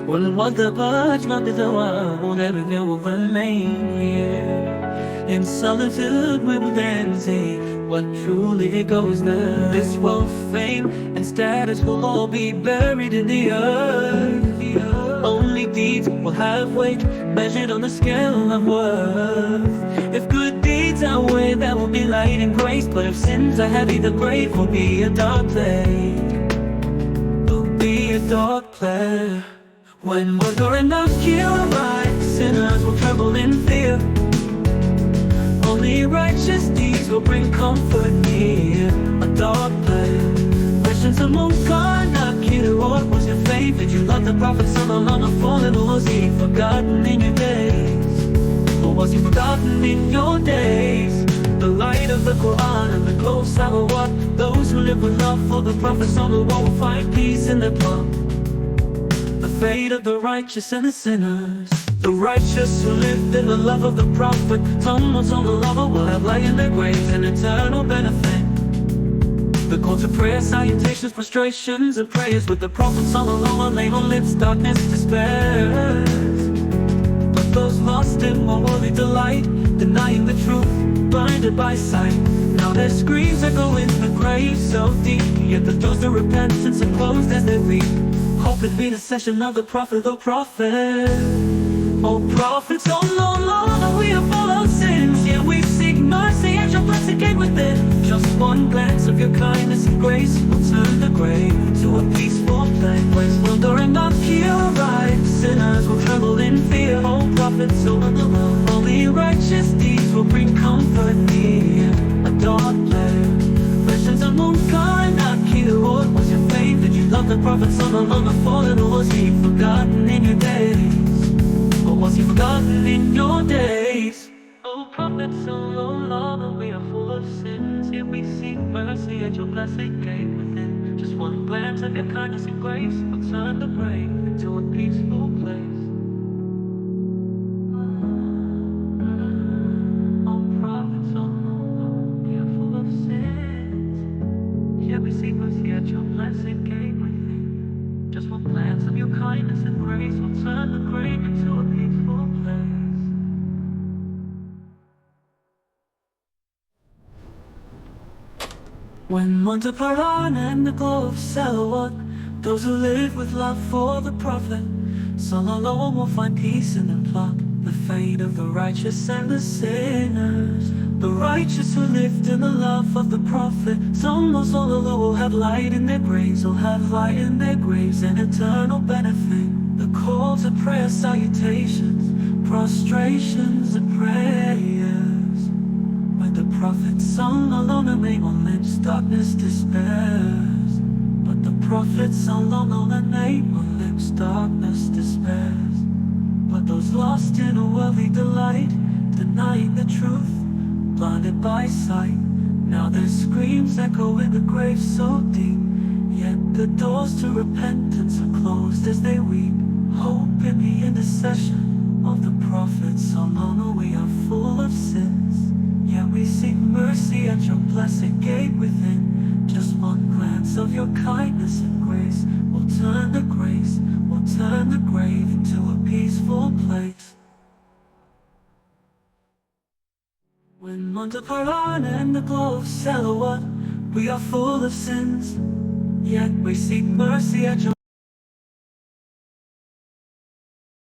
والمضبات ما بدوام ونرجع وظلمين here in solitude we will dance what truly goes there. This world fame and status will all be buried in the earth. Only deeds will have weight measured on the scale of worth. If good deeds outweigh, that will be light and grace. But if sins are heavy, the grave will be a dark place. Will be a dark place. When we're enough kill right, sinners will tremble in fear. Only righteous deeds will bring comfort near a dark place. Questions among God, not kid, what was your faith? Did you love the Prophet Sallallahu Alaihi Wasallam, or was he forgotten in your days? Or was he forgotten in your days? The light of the Quran and the glow of Salawat. Those who live with love for the Prophet Sallallahu will find peace in their plot. The fate of the righteous and the sinners. The righteous who lived in the love of the Prophet, someone's on the lover will have light in their graves and eternal benefit. The call to prayer, salutations, prostrations, and prayers with the Prophet Sallallahu Alaihi Wasallam lips, darkness, despair. But those lost in worldly delight, denying the truth, blinded by sight. Now their screams echo in the grave so deep, yet the doors to repentance are closed as they weep. Hope it be the session of the Prophet, O Prophet. O Prophet, so long, we are full of sins, yet we seek mercy at your blessed gate within. Just one glance of your kindness and grace will turn the grave to a peaceful place. Will during the pure right, sinners will tremble in fear. O Prophet, so long, only righteous deeds will bring comfort near a dark place. Questions of mankind, not killed. What was your faith? Did you love the Prophet Sallallahu Alaihi Wasallam, or was he forgotten in your days? Or was he forgotten in your days? Oh Prophet Sallallahu, we are full of sins, yet we seek mercy at your blessed gate within. Just one glance of your kindness and grace will turn the grave into a peaceful place. Oh Prophet Sallallahu, we are full of sins, yet we seek mercy at your blessed gate within. Just one glance of your kindness and grace will turn the grave into a peaceful place. When the Quran and the glow of Salawat, those who live with love for the Prophet Sallallahu will find peace in the plot. The fate of the righteous and the sinners. The righteous who lived in the love of the Prophet Sallallahu will have light in their graves, will have light in their graves and eternal benefit. The call to prayer, salutations, prostrations and prayers. When the Prophet Sallallahu Alaihi Wasallam lips, darkness despairs. But the Prophet Sallallahu Alaihi Wasallam lips, darkness despairs. But those lost in a worldly delight, denying the truth, blinded by sight. Now their screams echo in the grave so deep, yet the doors to repentance are closed as they weep. Hope in the intercession of the Prophet Sallallahu, we are full of sins, yet we seek mercy at your blessed gate within. Just one glance of your kindness and grace will turn the grace, will turn the grave into a peaceful place. When the Quran and the glow of Salawat, we are full of sins, yet we seek mercy at your